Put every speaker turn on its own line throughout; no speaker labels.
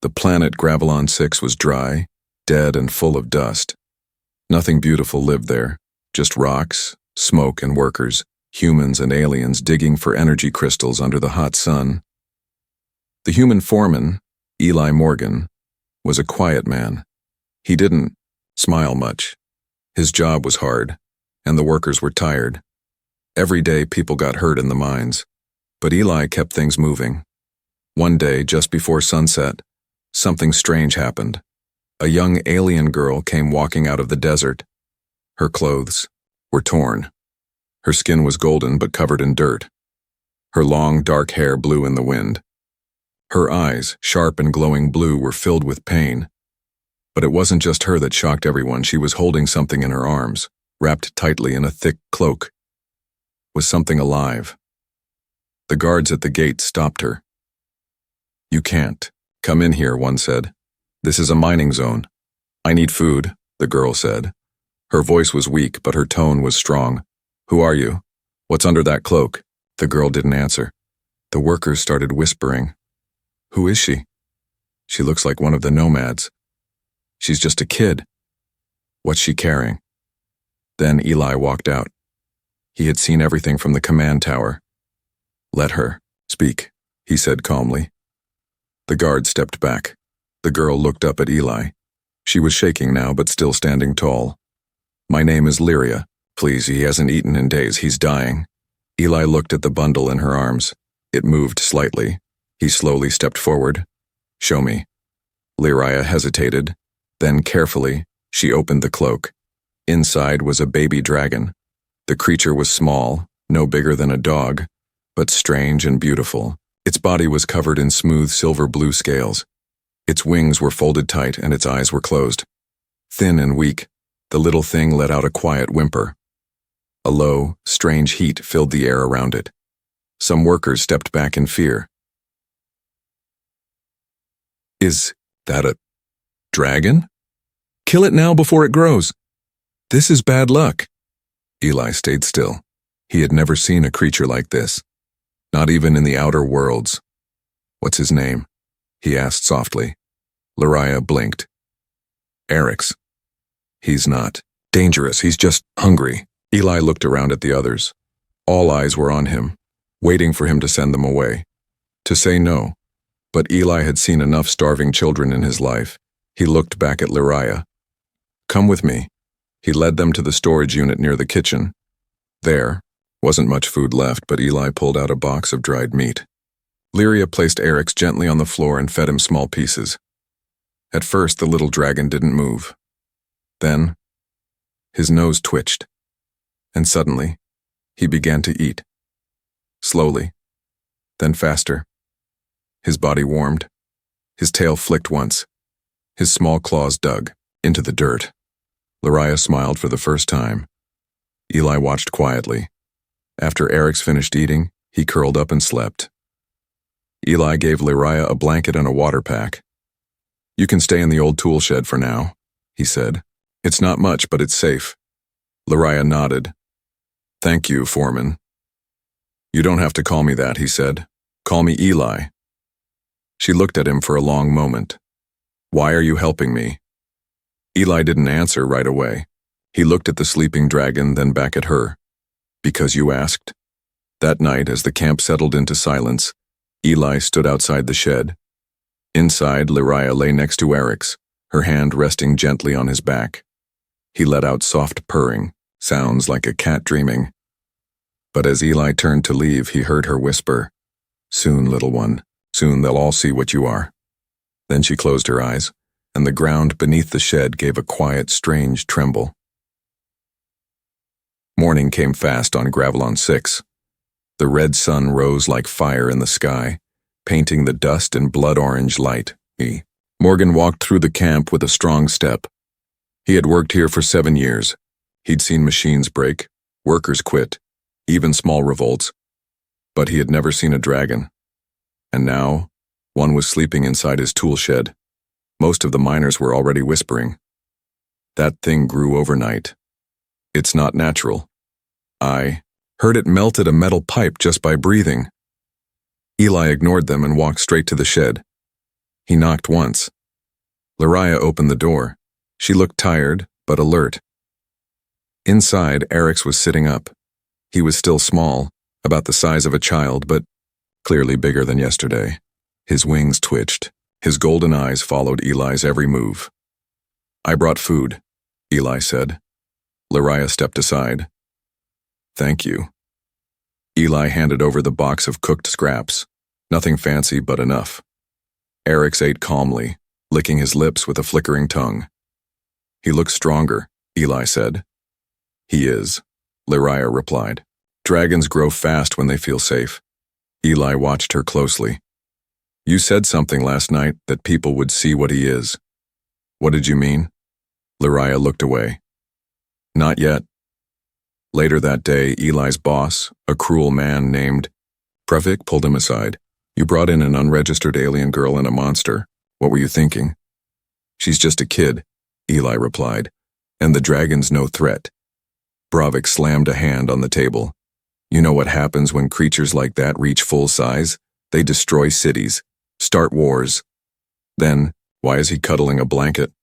The planet Gravelon 6 was dry, dead, and full of dust. Nothing beautiful lived there, just rocks, smoke, and workers, humans and aliens digging for energy crystals under the hot sun. The human foreman, Eli Morgan, was a quiet man. He didn't smile much. His job was hard, and the workers were tired. Every day people got hurt in the mines, but Eli kept things moving. One day, just before sunset, something strange happened. A young alien girl came walking out of the desert. Her clothes were torn. Her skin was golden but covered in dirt. Her long, dark hair blew in the wind. Her eyes, sharp and glowing blue, were filled with pain. But it wasn't just her that shocked everyone. She was holding something in her arms, wrapped tightly in a thick cloak. Was something alive. The guards at the gate stopped her. "You can't. Come in here," one said. "This is a mining zone." "I need food," the girl said. Her voice was weak, but her tone was strong. "Who are you? What's under that cloak?" The girl didn't answer. The workers started whispering. "Who is she? She looks like one of the nomads. She's just a kid. What's she carrying?" Then Eli walked out. He had seen everything from the command tower. "Let her speak," he said calmly. The guard stepped back. The girl looked up at Eli. She was shaking now, but still standing tall. "My name is Lyria. Please, he hasn't eaten in days. He's dying." Eli looked at the bundle in her arms. It moved slightly. He slowly stepped forward. "Show me." Lyria hesitated. Then carefully, she opened the cloak. Inside was a baby dragon. The creature was small, no bigger than a dog, but strange and beautiful. Its body was covered in smooth silver-blue scales. Its wings were folded tight and its eyes were closed. Thin and weak, the little thing let out a quiet whimper. A low, strange heat filled the air around it. Some workers stepped back in fear. "Is that a dragon? Kill it now before it grows. This is bad luck." Eli stayed still. He had never seen a creature like this, not even in the outer worlds. "What's his name?" he asked softly. Lyria blinked. "Eric's. He's not dangerous, he's just hungry." Eli looked around at the others. All eyes were on him, waiting for him to send them away, to say no. But Eli had seen enough starving children in his life. He looked back at Lyria. "Come with me." He led them to the storage unit near the kitchen. There wasn't much food left, but Eli pulled out a box of dried meat. Lyria placed Eric's gently on the floor and fed him small pieces. At first, the little dragon didn't move. Then, his nose twitched, and suddenly, he began to eat. Slowly, then faster. His body warmed. His tail flicked once. His small claws dug into the dirt. Lyria smiled for the first time. Eli watched quietly. After Eric's finished eating, he curled up and slept. Eli gave Lyria a blanket and a water pack. "You can stay in the old tool shed for now," he said. "It's not much, but it's safe." Lyria nodded. "Thank you, foreman." "You don't have to call me that," he said. "Call me Eli." She looked at him for a long moment. "Why are you helping me?" Eli didn't answer right away. He looked at the sleeping dragon, then back at her. "Because you asked?" That night, as the camp settled into silence, Eli stood outside the shed. Inside, Lyria lay next to Eric's, her hand resting gently on his back. He let out soft purring, sounds like a cat dreaming. But as Eli turned to leave, he heard her whisper, "Soon, little one, soon they'll all see what you are." Then she closed her eyes, and the ground beneath the shed gave a quiet, strange tremble. Morning came fast on Gravelon 6. The red sun rose like fire in the sky, painting the dust in blood-orange light. Morgan walked through the camp with a strong step. He had worked here for 7 years. He'd seen machines break, workers quit, even small revolts. But he had never seen a dragon. And now, one was sleeping inside his tool shed. Most of the miners were already whispering. "That thing grew overnight. It's not natural. I heard it melted a metal pipe just by breathing." Eli ignored them and walked straight to the shed. He knocked once. Lyria opened the door. She looked tired, but alert. Inside, Eric's was sitting up. He was still small, about the size of a child, but clearly bigger than yesterday. His wings twitched. His golden eyes followed Eli's every move. "I brought food," Eli said. Lyria stepped aside. "Thank you." Eli handed over the box of cooked scraps. Nothing fancy, but enough. Eric's ate calmly, licking his lips with a flickering tongue. "He looks stronger," Eli said. "He is," Lyria replied. "Dragons grow fast when they feel safe." Eli watched her closely. "You said something last night that people would see what he is." "What did you mean?" Lyria looked away. "Not yet." Later that day, Eli's boss, a cruel man named Pravik, pulled him aside. "You brought in an unregistered alien girl and a monster. What were you thinking?" "She's just a kid," Eli replied, "and the dragon's no threat." Pravik slammed a hand on the table. "You know what happens when creatures like that reach full size? They destroy cities, start wars." "Then, why is he cuddling a blanket?"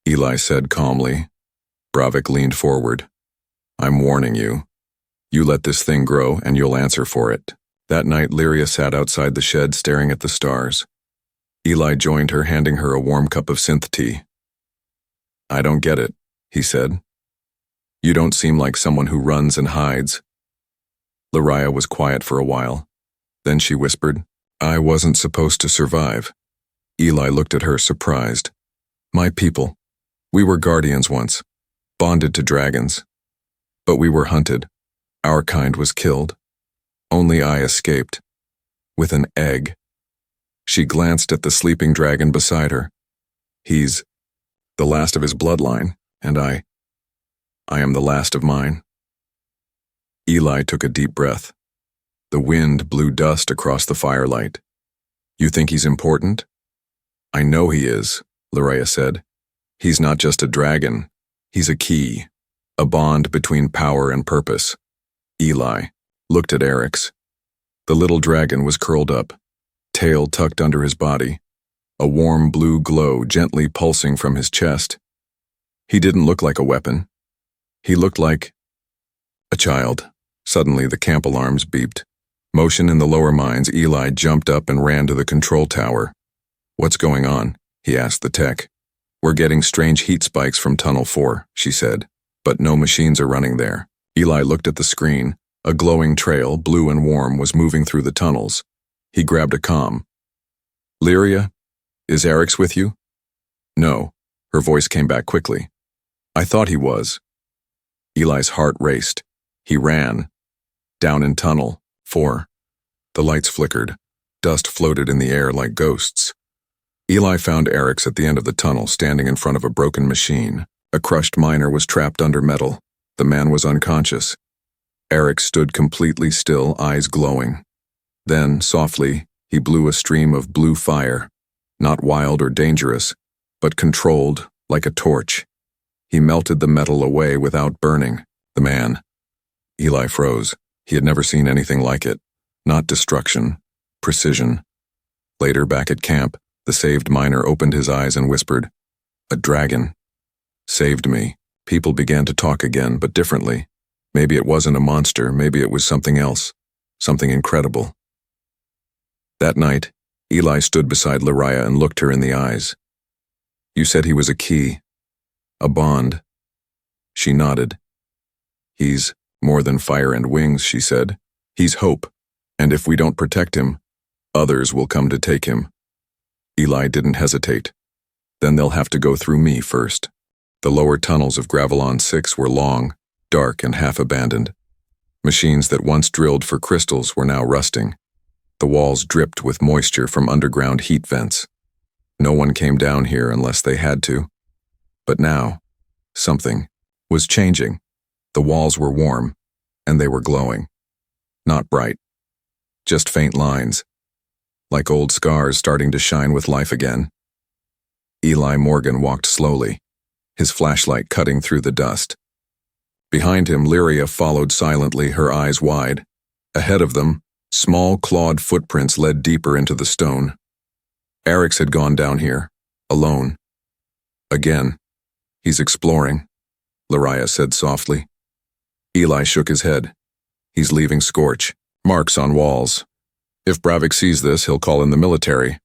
Eli said calmly. Pravik leaned forward. "I'm warning you. You let this thing grow and you'll answer for it." That night, Lyria sat outside the shed staring at the stars. Eli joined her, handing her a warm cup of synth tea. "I don't get it," he said. "You don't seem like someone who runs and hides." Lyria was quiet for a while. Then she whispered, "I wasn't supposed to survive." Eli looked at her, surprised. "My people. We were guardians once, bonded to dragons. But we were hunted. Our kind was killed. Only I escaped. With an egg." She glanced at the sleeping dragon beside her. "He's the last of his bloodline, and I am the last of mine." Eli took a deep breath. The wind blew dust across the firelight. "You think he's important?" "I know he is," Lyria said. "He's not just a dragon. He's a key, a bond between power and purpose." Eli looked at Eric's. The little dragon was curled up, tail tucked under his body, a warm blue glow gently pulsing from his chest. He didn't look like a weapon. He looked like a child. Suddenly, the camp alarms beeped. Motion in the lower mines, Eli jumped up and ran to the control tower. "What's going on?" he asked the tech. "We're getting strange heat spikes from Tunnel 4, she said, "but no machines are running there." Eli looked at the screen. A glowing trail, blue and warm, was moving through the tunnels. He grabbed a comm. "Lyria, is Eric's with you?" "No." Her voice came back quickly. "I thought he was." Eli's heart raced. He ran. Down in Tunnel 4. The lights flickered. Dust floated in the air like ghosts. Eli found Eric's at the end of the tunnel, standing in front of a broken machine. A crushed miner was trapped under metal. The man was unconscious. Eric stood completely still, eyes glowing. Then, softly, he blew a stream of blue fire, not wild or dangerous, but controlled, like a torch. He melted the metal away without burning. The man. Eli froze. He had never seen anything like it. Not destruction, precision. Later, back at camp, the saved miner opened his eyes and whispered, "A dragon saved me." People began to talk again, but differently. Maybe it wasn't a monster, maybe it was something else, something incredible. That night, Eli stood beside Lyria and looked her in the eyes. "You said he was a key, a bond." She nodded. "He's more than fire and wings," she said. "He's hope, and if we don't protect him, others will come to take him." Eli didn't hesitate. "Then they'll have to go through me first." The lower tunnels of Gravelon 6 were long, dark and half-abandoned. Machines that once drilled for crystals were now rusting. The walls dripped with moisture from underground heat vents. No one came down here unless they had to. But now, something was changing. The walls were warm, and they were glowing. Not bright, just faint lines, like old scars starting to shine with life again. Eli Morgan walked slowly, his flashlight cutting through the dust. Behind him, Lyria followed silently, her eyes wide. Ahead of them, small clawed footprints led deeper into the stone. Eric's had gone down here, alone. Again. He's exploring, Lariah said softly. Eli shook his head. He's leaving Scorch. Marks on walls. If Bravik sees this, he'll call in the military.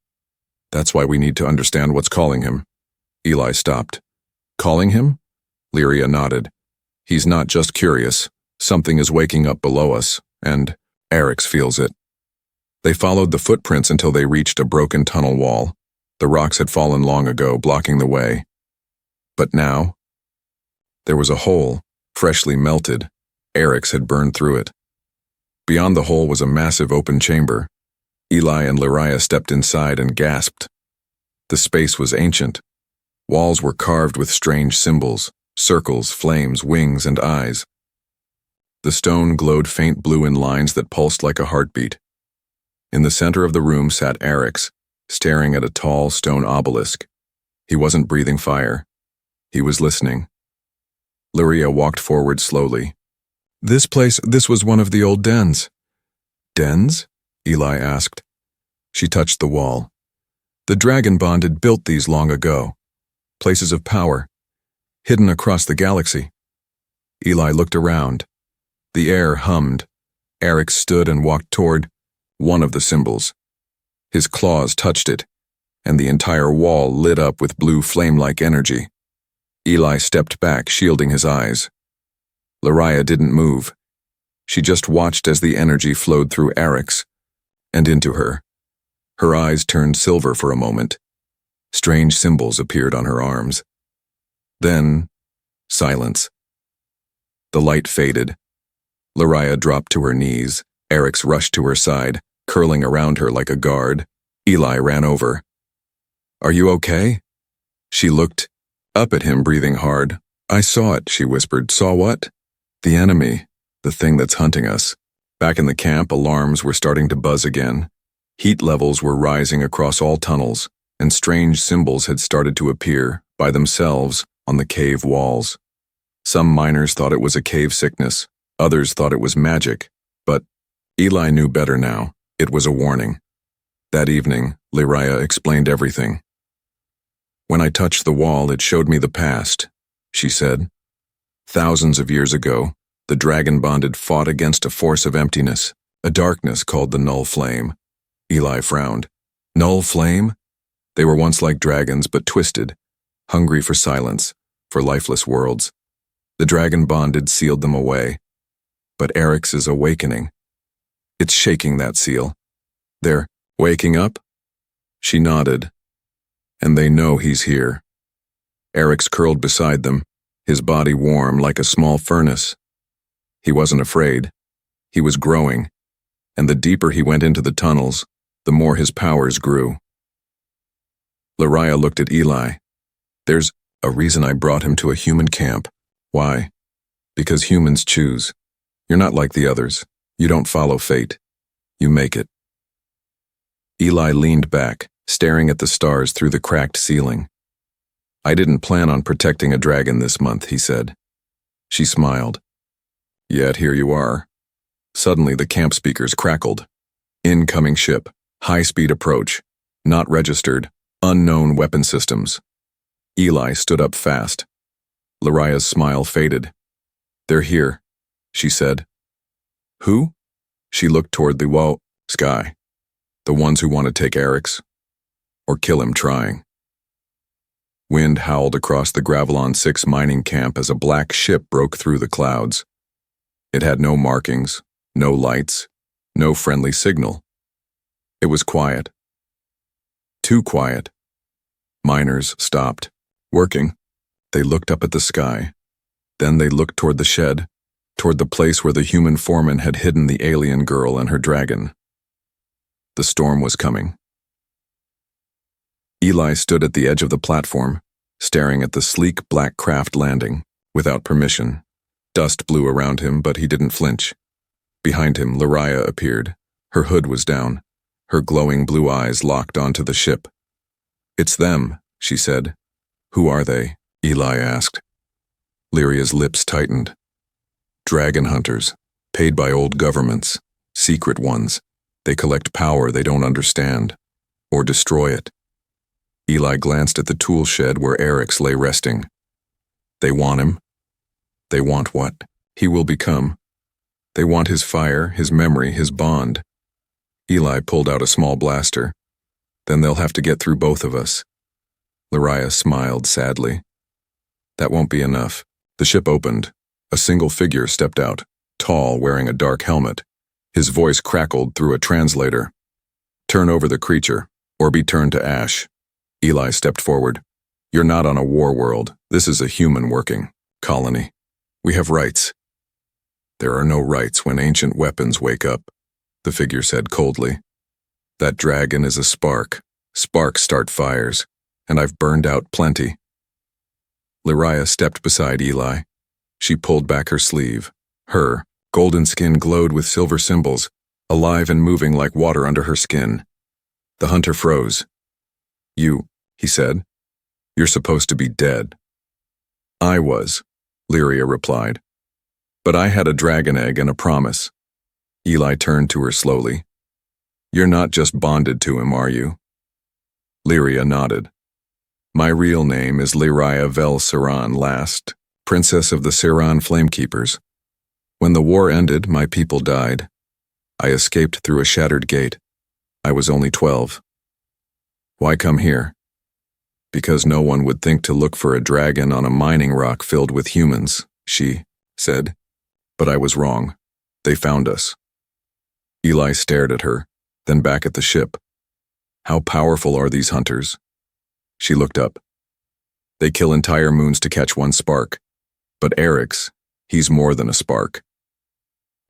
That's why we need to understand what's calling him. Eli stopped. Calling him? Lyria nodded. He's not just curious. Something is waking up below us, and Eric's feels it. They followed the footprints until they reached a broken tunnel wall. The rocks had fallen long ago, blocking the way. But now, there was a hole, freshly melted. Eric's had burned through it. Beyond the hole was a massive open chamber. Eli and Lariah stepped inside and gasped. The space was ancient. Walls were carved with strange symbols, circles, flames, wings, and eyes. The stone glowed faint blue in lines that pulsed like a heartbeat. In the center of the room sat Eric's, staring at a tall stone obelisk. He wasn't breathing fire. He was listening. Lyria walked forward slowly. This was one of the old dens. Dens? Eli asked. She touched the wall. The Dragon Bond had built these long ago. Places of power, hidden across the galaxy. Eli looked around. The air hummed. Eric stood and walked toward one of the symbols. His claws touched it, and the entire wall lit up with blue flame-like energy. Eli stepped back, shielding his eyes. Lariah didn't move. She just watched as the energy flowed through Eric's and into her. Her eyes turned silver for a moment. Strange symbols appeared on her arms. Then, silence. The light faded. Lariah dropped to her knees. Eric's rushed to her side, curling around her like a guard. Eli ran over. Are you okay? She looked up at him, breathing hard. I saw it, she whispered. Saw what? The enemy, the thing that's hunting us. Back in the camp, alarms were starting to buzz again. Heat levels were rising across all tunnels, and strange symbols had started to appear, by themselves, on the cave walls. Some miners thought it was a cave sickness, others thought it was magic, but Eli knew better now. It was a warning. That evening, Lariah explained everything. When I touched the wall, it showed me the past, she said. Thousands of years ago, the Dragon Bonded fought against a force of emptiness, a darkness called the Null Flame. Eli frowned. Null Flame? They were once like dragons, but twisted, hungry for silence, for lifeless worlds. The Dragon Bonded sealed them away. But Eric's is awakening. It's shaking that seal. They're waking up? She nodded. And they know he's here. Eric's curled beside them, his body warm like a small furnace. He wasn't afraid. He was growing, and the deeper he went into the tunnels, the more his powers grew. Lariah looked at Eli. There's a reason I brought him to a human camp. Why? Because humans choose. You're not like the others. You don't follow fate. You make it. Eli leaned back, staring at the stars through the cracked ceiling. I didn't plan on protecting a dragon this month, he said. She smiled. Yet here you are. Suddenly the camp speakers crackled. Incoming ship. High-speed approach. Not registered. Unknown weapon systems. Eli stood up fast. Lariah's smile faded. They're here, she said. Who? She looked toward the sky. The ones who want to take Eric's. Or kill him trying. Wind howled across the Gravelon 6 mining camp as a black ship broke through the clouds. It had no markings, no lights, no friendly signal. It was quiet. Too quiet. Miners stopped, working. They looked up at the sky. Then they looked toward the shed, toward the place where the human foreman had hidden the alien girl and her dragon. The storm was coming. Eli stood at the edge of the platform, staring at the sleek black craft landing, without permission. Dust blew around him, but he didn't flinch. Behind him, Lariah appeared. Her hood was down. Her glowing blue eyes locked onto the ship. It's them, she said. Who are they? Eli asked. Lyria's lips tightened. Dragon hunters, paid by old governments, secret ones. They collect power they don't understand, or destroy it. Eli glanced at the tool shed where Eric's lay resting. They want him. They want what he will become. They want his fire, his memory, his bond. Eli pulled out a small blaster. Then they'll have to get through both of us. Lariah smiled sadly. That won't be enough. The ship opened. A single figure stepped out, tall, wearing a dark helmet. His voice crackled through a translator. Turn over the creature, or be turned to ash. Eli stepped forward. You're not on a war world. This is a human working colony. We have rights. There are no rights when ancient weapons wake up, the figure said coldly. That dragon is a spark. Sparks start fires, and I've burned out plenty. Lariah stepped beside Eli. She pulled back her sleeve. Her golden skin glowed with silver symbols, alive and moving like water under her skin. The hunter froze. You, he said. You're supposed to be dead. I was, Lyria replied. But I had a dragon egg and a promise. Eli turned to her slowly. You're not just bonded to him, are you? Lyria nodded. My real name is Lyria Vel Saran Last, Princess of the Saran Flamekeepers. When the war ended, my people died. I escaped through a shattered gate. I was only 12. Why come here? Because no one would think to look for a dragon on a mining rock filled with humans, she said. But I was wrong. They found us. Eli stared at her, then back at the ship. How powerful are these hunters? She looked up. They kill entire moons to catch one spark. But Eric's, he's more than a spark.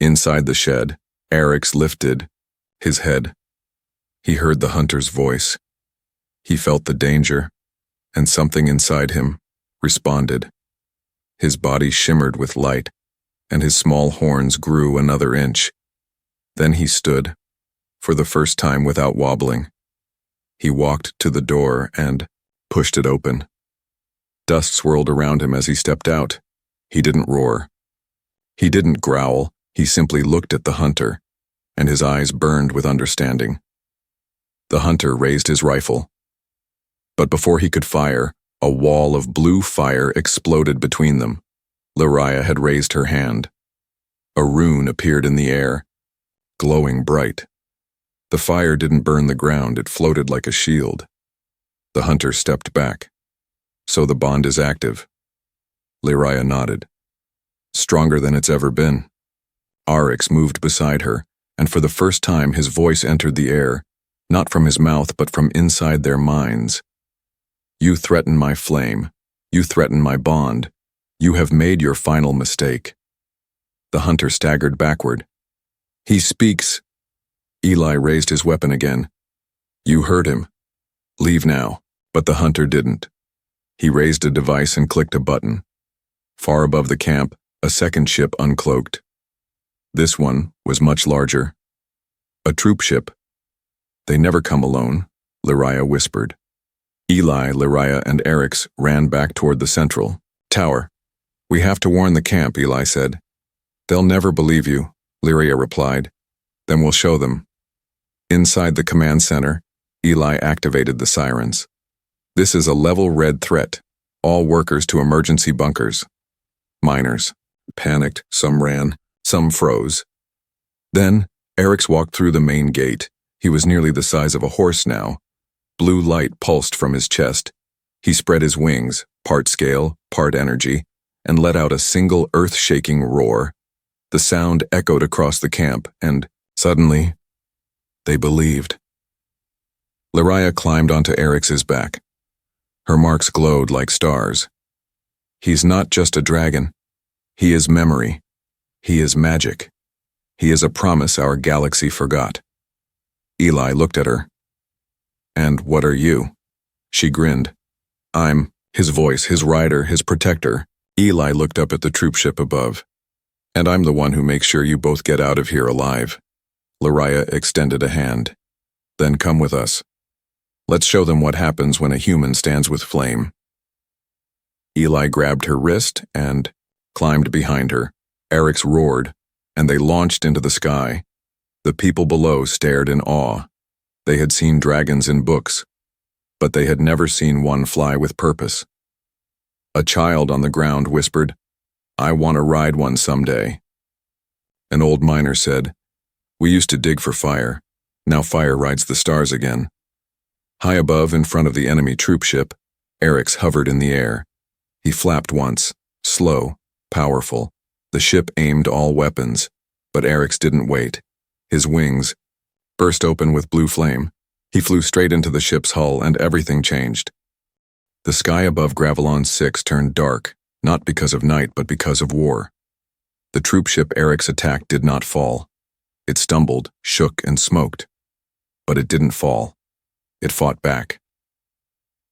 Inside the shed, Eric's lifted his head. He heard the hunter's voice. He felt the danger, and something inside him responded. His body shimmered with light, and his small horns grew another inch. Then he stood, for the first time without wobbling. He walked to the door and pushed it open. Dust swirled around him as he stepped out. He didn't roar. He didn't growl. He simply looked at the hunter, and his eyes burned with understanding. The hunter raised his rifle. But before he could fire, a wall of blue fire exploded between them. Lariah had raised her hand. A rune appeared in the air, glowing bright. The fire didn't burn the ground, it floated like a shield. The hunter stepped back. So the bond is active. Lariah nodded. Stronger than it's ever been. Arix moved beside her, and for the first time his voice entered the air, not from his mouth but from inside their minds. You threaten my flame. You threaten my bond. You have made your final mistake. The hunter staggered backward. He speaks. Eli raised his weapon again. You heard him. Leave now. But the hunter didn't. He raised a device and clicked a button. Far above the camp, a second ship uncloaked. This one was much larger. A troop ship. They never come alone, Lariah whispered. Eli, Lariah, and Erix ran back toward the central tower. We have to warn the camp, Eli said. They'll never believe you, Lyria replied. Then we'll show them. Inside the command center, Eli activated the sirens. This is a level red threat. All workers to emergency bunkers. Miners panicked, some ran, some froze. Then, Erix walked through the main gate. He was nearly the size of a horse now. Blue light pulsed from his chest. He spread his wings, part scale, part energy, and let out a single earth-shaking roar. The sound echoed across the camp, and, suddenly, they believed. Lariah climbed onto Erix's back. Her marks glowed like stars. He's not just a dragon. He is memory. He is magic. He is a promise our galaxy forgot. Eli looked at her. And what are you? She grinned. I'm his voice, his rider, his protector. Eli looked up at the troop ship above. And I'm the one who makes sure you both get out of here alive. Lariah extended a hand. Then come with us. Let's show them what happens when a human stands with flame. Eli grabbed her wrist and climbed behind her. Erix roared, and they launched into the sky. The people below stared in awe. They had seen dragons in books. but they had never seen one fly with purpose. A child on the ground whispered, "I want to ride one someday." An old miner said, "We used to dig for fire. Now fire rides the stars again." High above, in front of the enemy troop ship, Eric's hovered in the air. He flapped once, slow, powerful. The ship aimed all weapons, but Eric's didn't wait. His wings burst open with blue flame. He flew straight into the ship's hull, and everything changed. The sky above Gravelon 6 turned dark, not because of night but because of war. The troop ship Eric's attacked did not fall. It stumbled, shook, and smoked. But it didn't fall. It fought back.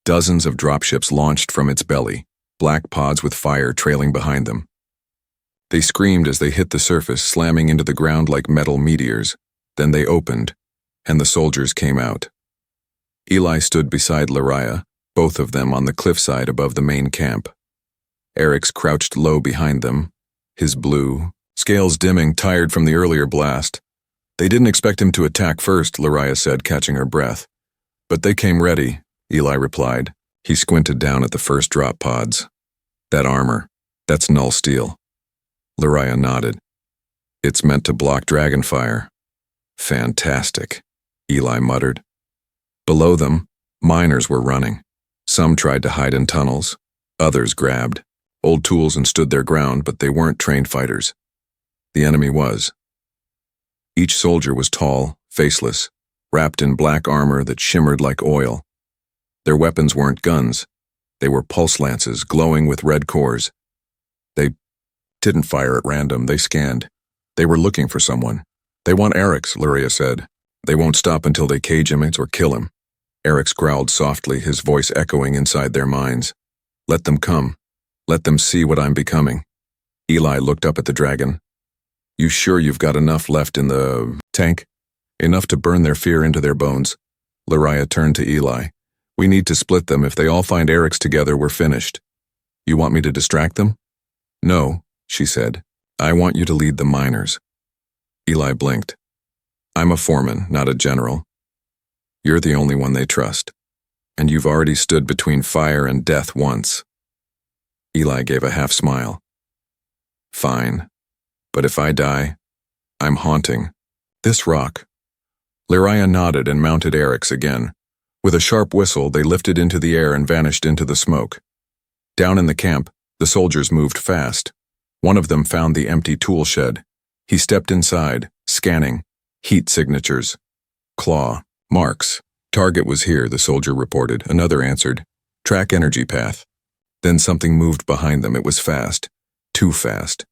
Dozens of dropships launched from its belly, black pods with fire trailing behind them. They screamed as they hit the surface, slamming into the ground like metal meteors. Then they opened, and the soldiers came out. Eli stood beside Lariah, both of them on the cliffside above the main camp. Eric's crouched low behind them, his blue scales dimming, tired from the earlier blast. "They didn't expect him to attack first," Lariah said, catching her breath. "But they came ready," Eli replied. He squinted down at the first drop pods. "That armor, that's null steel." Lariah nodded. "It's meant to block dragon fire." "Fantastic," Eli muttered. Below them, miners were running. Some tried to hide in tunnels. Others grabbed old tools and stood their ground, but they weren't trained fighters. The enemy was. Each soldier was tall, faceless, wrapped in black armor that shimmered like oil. Their weapons weren't guns. They were pulse lances glowing with red cores. They didn't fire at random, they scanned. They were looking for someone. "They want Eric's," Luria said. "They won't stop until they cage him or kill him." Eric's growled softly, his voice echoing inside their minds. "Let them come. Let them see what I'm becoming." Eli looked up at the dragon. "You sure you've got enough left in the tank? Enough to burn their fear into their bones?" Lariah turned to Eli. "We need to split them. If they all find Eric's together, we're finished." "You want me to distract them?" "No," she said. "I want you to lead the miners." Eli blinked. "I'm a foreman, not a general. You're the only one they trust. And you've already stood between fire and death once." Eli gave a half smile. "Fine. But if I die, I'm haunting this rock." Lariah nodded and mounted Eric's again. With a sharp whistle, they lifted into the air and vanished into the smoke. Down in the camp, the soldiers moved fast. One of them found the empty tool shed. He stepped inside, scanning. Heat signatures. Claw. Marks. "Target was here," the soldier reported. Another answered. "Track energy path." Then something moved behind them. It was fast. Too fast.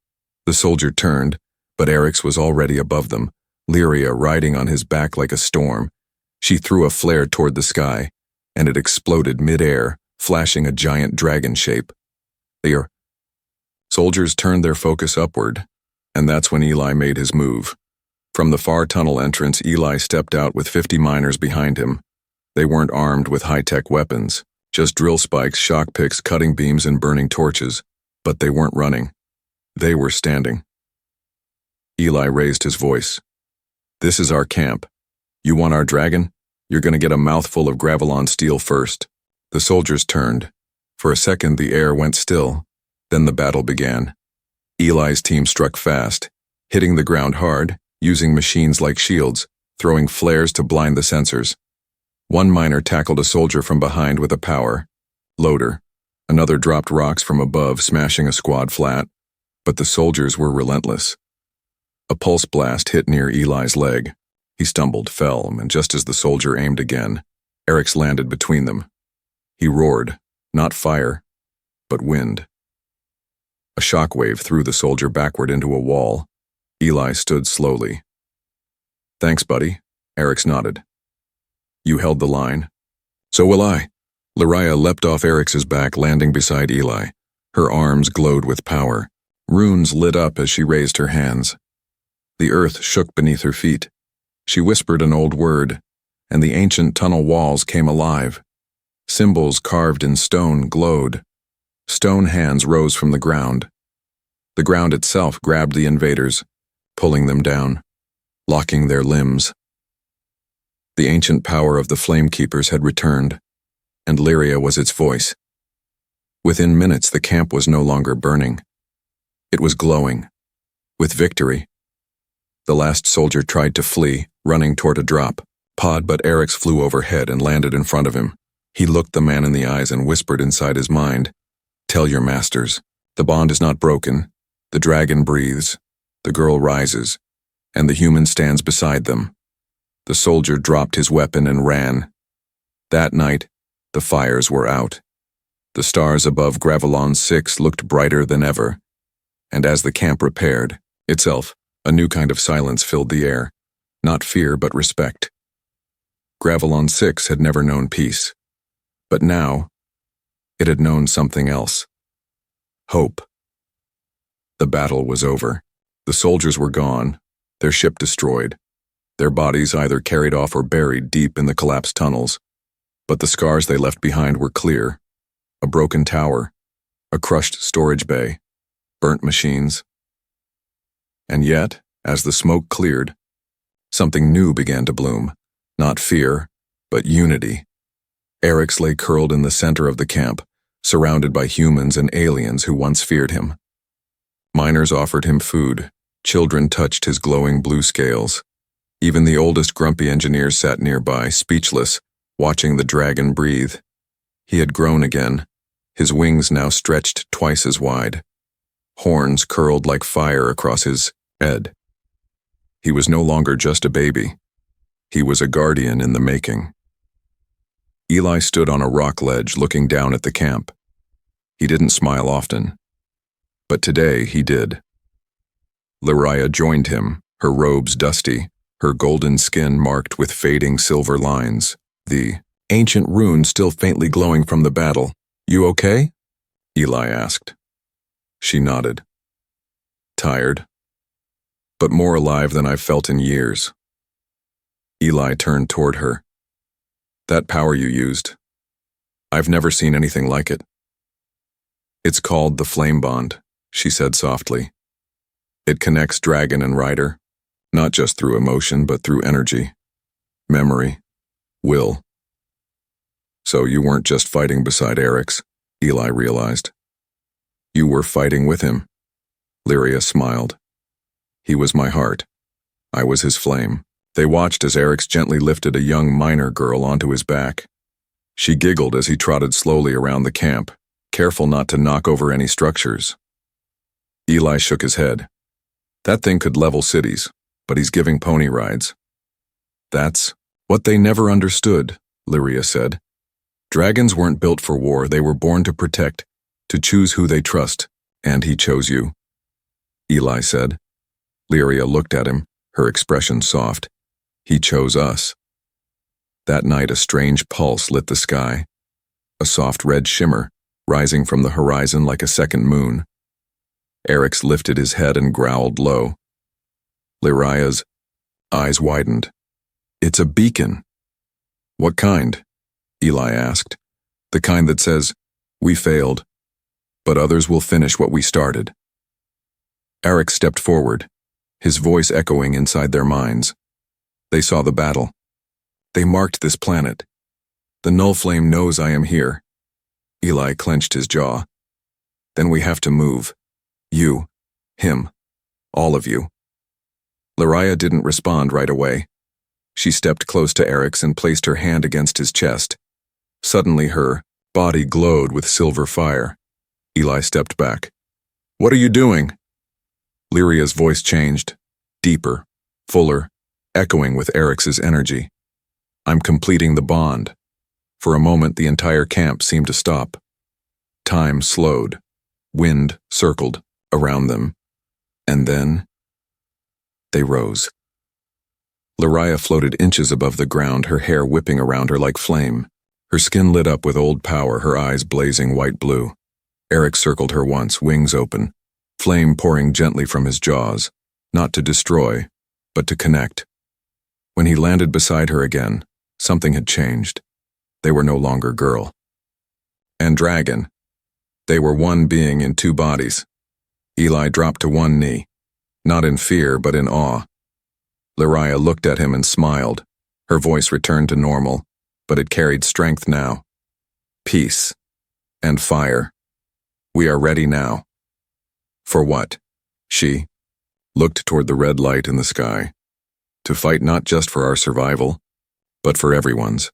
The soldier turned, but Eric's was already above them, Lyria riding on his back like a storm. She threw a flare toward the sky, and it exploded mid-air, flashing a giant dragon shape. The soldiers turned their focus upward, and that's when Eli made his move. From the far tunnel entrance, Eli stepped out with 50 miners behind him. They weren't armed with high-tech weapons, just drill spikes, shock picks, cutting beams, and burning torches. But they weren't running. They were standing. Eli raised his voice. "This is our camp. You want our dragon? You're going to get a mouthful of Gravelon steel first." The soldiers turned. For a second, the air went still. Then the battle began. Eli's team struck fast, hitting the ground hard, using machines like shields, throwing flares to blind the sensors. One miner tackled a soldier from behind with a power loader. Another dropped rocks from above, smashing a squad flat. But the soldiers were relentless. A pulse blast hit near Eli's leg. He stumbled, fell, and just as the soldier aimed again, Eric's landed between them. He roared, not fire, but wind. A shockwave threw the soldier backward into a wall. Eli stood slowly. "Thanks, buddy," Eric's nodded. "You held the line." "So will I." Lariah leapt off Eric's back, landing beside Eli. Her arms glowed with power. Runes lit up as she raised her hands. The earth shook beneath her feet. She whispered an old word, and the ancient tunnel walls came alive. Symbols carved in stone glowed. Stone hands rose from the ground. The ground itself grabbed the invaders, pulling them down, locking their limbs. The ancient power of the Flamekeepers had returned. and Lyria was its voice. Within minutes, the camp was no longer burning. It was glowing, with victory. The last soldier tried to flee, running toward a drop pod, but Eric's flew overhead and landed in front of him. He looked the man in the eyes and whispered inside his mind, "Tell your masters, the bond is not broken. The dragon breathes, the girl rises, and the human stands beside them." The soldier dropped his weapon and ran. That night, the fires were out. The stars above Gravelon 6 looked brighter than ever, and as the camp repaired itself, a new kind of silence filled the air, not fear but respect. Gravelon 6 had never known peace, but now it had known something else. Hope. The battle was over. The soldiers were gone, their ship destroyed, their bodies either carried off or buried deep in the collapsed tunnels. But the scars they left behind were clear. A broken tower, a crushed storage bay, burnt machines. And yet, as the smoke cleared, something new began to bloom. Not fear, but unity. Eric's lay curled in the center of the camp, surrounded by humans and aliens who once feared him. Miners offered him food. Children touched his glowing blue scales. Even the oldest grumpy engineers sat nearby, speechless, watching the dragon breathe. He had grown again, his wings now stretched twice as wide. Horns curled like fire across his head. He was no longer just a baby. He was a guardian in the making. Eli stood on a rock ledge looking down at the camp. He didn't smile often, but today he did. Lyria joined him, her robes dusty, her golden skin marked with fading silver lines, the ancient runes still faintly glowing from the battle. "You okay?" Eli asked. She nodded. "Tired, but more alive than I've felt in years." Eli turned toward her. "That power you used, I've never seen anything like it." "It's called the flame bond," she said softly. "It connects dragon and rider, not just through emotion but through energy, memory, will." "So you weren't just fighting beside Eric's," Eli realized. "You were fighting with him." Lyria smiled. "He was my heart. I was his flame." They watched as Eric's gently lifted a young miner girl onto his back. She giggled as he trotted slowly around the camp, careful not to knock over any structures. Eli shook his head. "That thing could level cities, but he's giving pony rides." "That's what they never understood," Lyria said. "Dragons weren't built for war, they were born to protect, to choose who they trust, and he chose you," Eli said. Lyria looked at him, her expression soft. "He chose us." That night a strange pulse lit the sky, a soft red shimmer, rising from the horizon like a second moon. Eric's lifted his head and growled low. Lyria's eyes widened. "It's a beacon." "What kind?" Eli asked. "The kind that says, 'We failed, but others will finish what we started.'" Eric stepped forward, his voice echoing inside their minds. "They saw the battle. They marked this planet. The null flame knows I am here." Eli clenched his jaw. "Then we have to move. You, him, all of you." Lyria didn't respond right away. She stepped close to Eric's and placed her hand against his chest. Suddenly her body glowed with silver fire. Eli stepped back. "What are you doing?" Lyria's voice changed, deeper, fuller, echoing with Eric's energy. "I'm completing the bond." For a moment the entire camp seemed to stop. Time slowed. Wind circled around them. And then they rose. Lyria floated inches above the ground, her hair whipping around her like flame. Her skin lit up with old power, her eyes blazing white-blue. Eric circled her once, wings open, flame pouring gently from his jaws, not to destroy, but to connect. When he landed beside her again, something had changed. They were no longer girl and dragon. They were one being in two bodies. Eli dropped to one knee, not in fear but in awe. Lyria looked at him and smiled. Her voice returned to normal, but it carried strength now. peace, and fire. We are ready now. For what? She looked toward the red light in the sky. To fight not just for our survival, but for everyone's.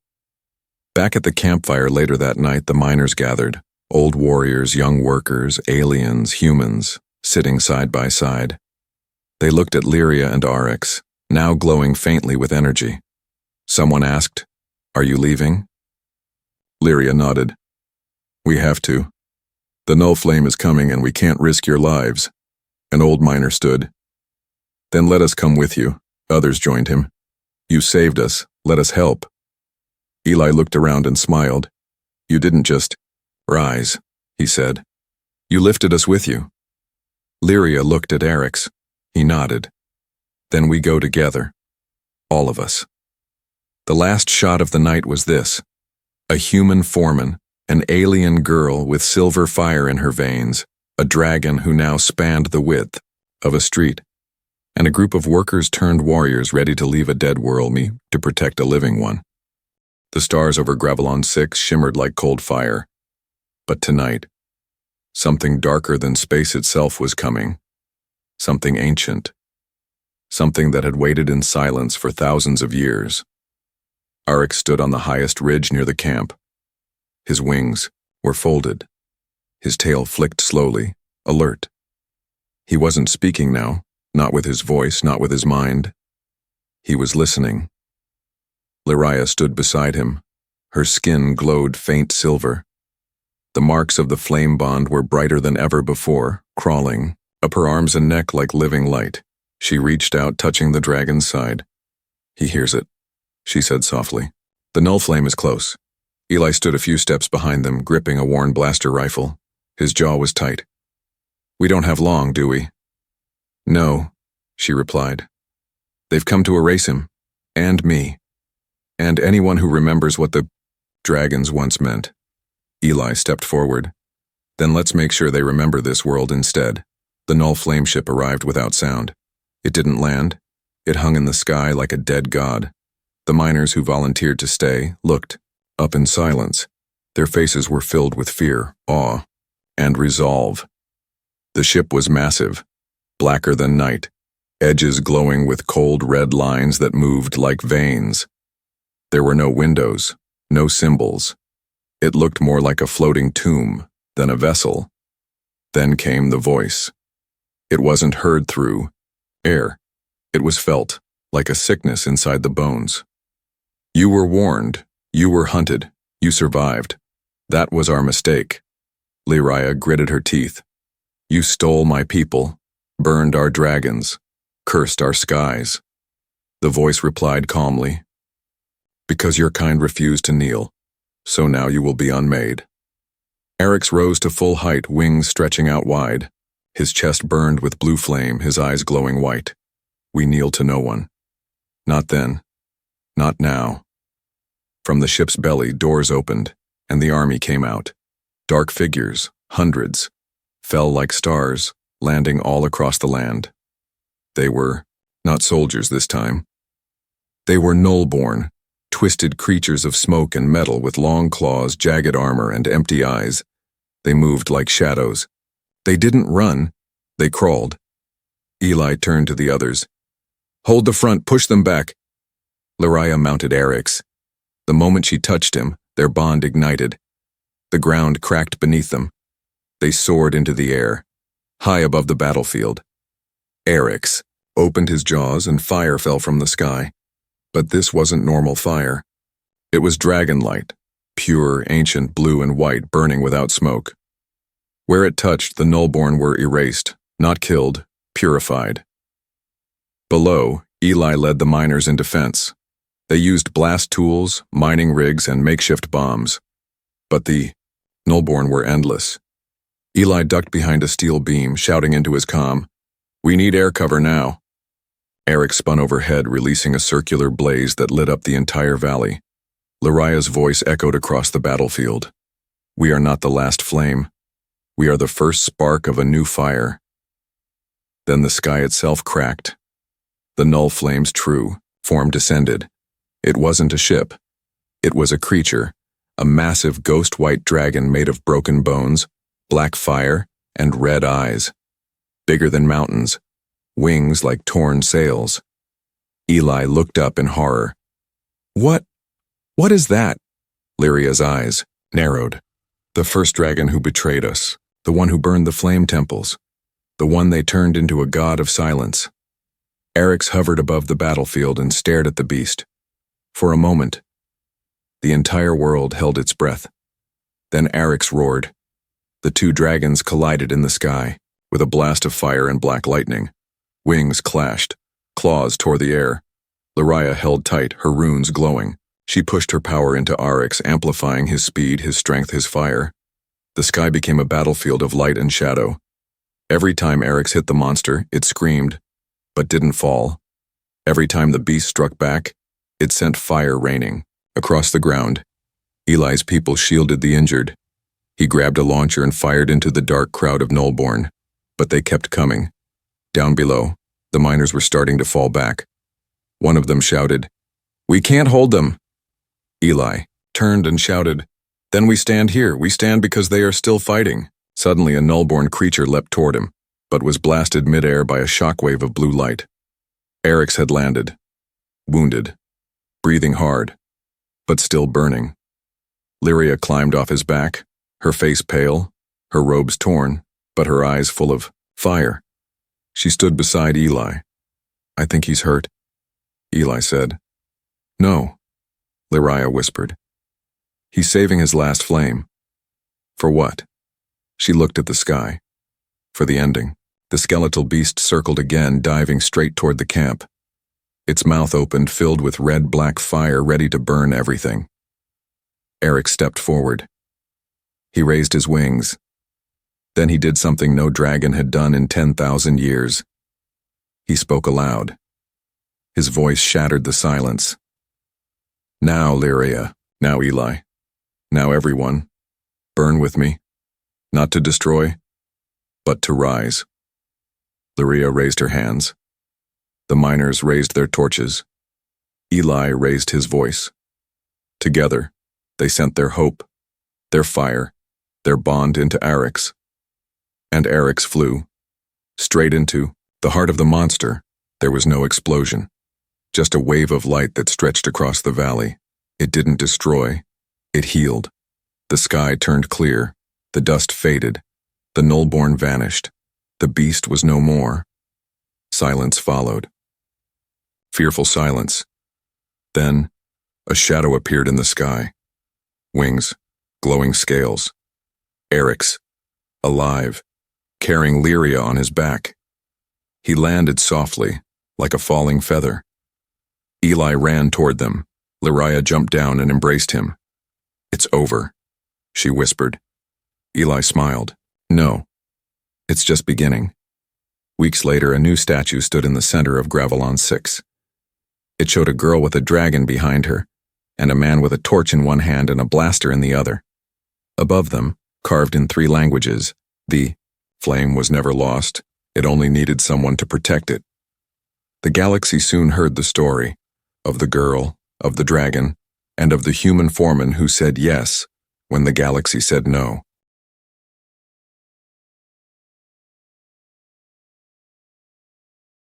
Back at the campfire later that night, the miners gathered. Old warriors, young workers, aliens, humans, sitting side by side. They looked at Lyria and Arix, now glowing faintly with energy. Someone asked, "Are you leaving?" Lyria nodded. "We have to. The null flame is coming and we can't risk your lives." An old miner stood. "Then let us come with you." Others joined him. "You saved us. Let us help." Eli looked around and smiled. "You didn't just rise," he said. "You lifted us with you." Lyria looked at Arix. He nodded. "Then we go together. All of us." The last shot of the night was this: a human foreman, an alien girl with silver fire in her veins, a dragon who now spanned the width of a street, and a group of workers-turned warriors ready to leave a dead world to protect a living one. The stars over Gravelon 6 shimmered like cold fire. But tonight, something darker than space itself was coming. Something ancient. Something that had waited in silence for thousands of years. Arix stood on the highest ridge near the camp. His wings were folded. His tail flicked slowly, alert. He wasn't speaking now, not with his voice, not with his mind. He was listening. Lyria stood beside him. Her skin glowed faint silver. The marks of the flame bond were brighter than ever before, crawling up her arms and neck like living light. She reached out, touching the dragon's side. "He hears it," she said softly. "The null flame is close." Eli stood a few steps behind them, gripping a worn blaster rifle. His jaw was tight. "We don't have long, do we?" "No," she replied. "They've come to erase him. And me. And anyone who remembers what the dragons once meant." Eli stepped forward. "Then let's make sure they remember this world instead." The null flame ship arrived without sound. It didn't land. It hung in the sky like a dead god. The miners who volunteered to stay looked, up in silence. Their faces were filled with fear, awe, and resolve. The ship was massive, blacker than night, edges glowing with cold red lines that moved like veins. There were no windows, no symbols. It looked more like a floating tomb than a vessel. Then came the voice. It wasn't heard through air. It was felt, like a sickness inside the bones. "You were warned. You were hunted. You survived. That was our mistake." Lyria gritted her teeth. "You stole my people, burned our dragons, cursed our skies." The voice replied calmly, "Because your kind refused to kneel, so now you will be unmade." Arix rose to full height, wings stretching out wide. His chest burned with blue flame, his eyes glowing white. "We kneel to no one. Not then. Not now." From the ship's belly, doors opened, and the army came out. Dark figures, hundreds, fell like stars, landing all across the land. They were not soldiers this time. They were null-born, twisted creatures of smoke and metal with long claws, jagged armor, and empty eyes. They moved like shadows. They didn't run. They crawled. Eli turned to the others. "Hold the front, push them back." Lyria mounted Arix. The moment she touched him, their bond ignited. The ground cracked beneath them. They soared into the air, high above the battlefield. Arix opened his jaws and fire fell from the sky. But this wasn't normal fire. It was dragon light, pure, ancient blue and white, burning without smoke. Where it touched, the nullborn were erased, not killed, purified. Below, Eli led the miners in defense. They used blast tools, mining rigs, and makeshift bombs. But the nullborn were endless. Eli ducked behind a steel beam, shouting into his comm, "We need air cover now." Arix spun overhead, releasing a circular blaze that lit up the entire valley. Lyria's voice echoed across the battlefield. "We are not the last flame. We are the first spark of a new fire." Then the sky itself cracked. The null flame's true form descended. It wasn't a ship. It was a creature, a massive ghost-white dragon made of broken bones, black fire, and red eyes. Bigger than mountains, wings like torn sails. Eli looked up in horror. What is that? Lyria's eyes narrowed. The first dragon who betrayed us, the one who burned the flame temples, the one they turned into a god of silence. Eric's hovered above the battlefield and stared at the beast. For a moment, the entire world held its breath. Then Eric's roared. The two dragons collided in the sky, with a blast of fire and black lightning. Wings clashed, claws tore the air. Lyria held tight, her runes glowing. She pushed her power into Arix, amplifying his speed, his strength, his fire. The sky became a battlefield of light and shadow. Every time Arix hit the monster, it screamed, but didn't fall. Every time the beast struck back, it sent fire raining. Across the ground, Eli's people shielded the injured. He grabbed a launcher and fired into the dark crowd of Nullborn, but they kept coming. Down below, the miners were starting to fall back. One of them shouted, "We can't hold them." Eli turned and shouted, "Then we stand here. We stand because they are still fighting." Suddenly a Nullborn creature leapt toward him, but was blasted mid-air by a shockwave of blue light. Arix had landed, wounded, breathing hard, but still burning. Lyria climbed off his back, her face pale, her robes torn, but her eyes full of fire. She stood beside Eli. "I think he's hurt," Eli said. "No," Lyria whispered. "He's saving his last flame." "For what?" She looked at the sky. "For the ending." The skeletal beast circled again, diving straight toward the camp. Its mouth opened, filled with red-black fire, ready to burn everything. Eric stepped forward. He raised his wings. Then he did something no dragon had done in 10,000 years. He spoke aloud. His voice shattered the silence. "Now, Lyria. Now, Eli. Now, everyone. Burn with me. Not to destroy, but to rise." Lyria raised her hands. The miners raised their torches. Eli raised his voice. Together, they sent their hope, their fire, their bond into Arix. And Arix flew, straight into the heart of the monster. There was no explosion, just a wave of light that stretched across the valley. It didn't destroy, it healed. The sky turned clear, the dust faded, the Nullborn vanished. The beast was no more. Silence followed. Fearful silence. Then, a shadow appeared in the sky. Wings, glowing scales. Arix, alive, carrying Lyria on his back. He landed softly, like a falling feather. Eli ran toward them. Lyria jumped down and embraced him. "It's over," she whispered. Eli smiled. "No, it's just beginning." Weeks later, a new statue stood in the center of Gravelon 6. It showed a girl with a dragon behind her, and a man with a torch in one hand and a blaster in the other. Above them, carved in 3 languages, the flame was never lost, it only needed someone to protect it. The galaxy soon heard the story of the girl, of the dragon, and of the human foreman who said yes when the galaxy said no.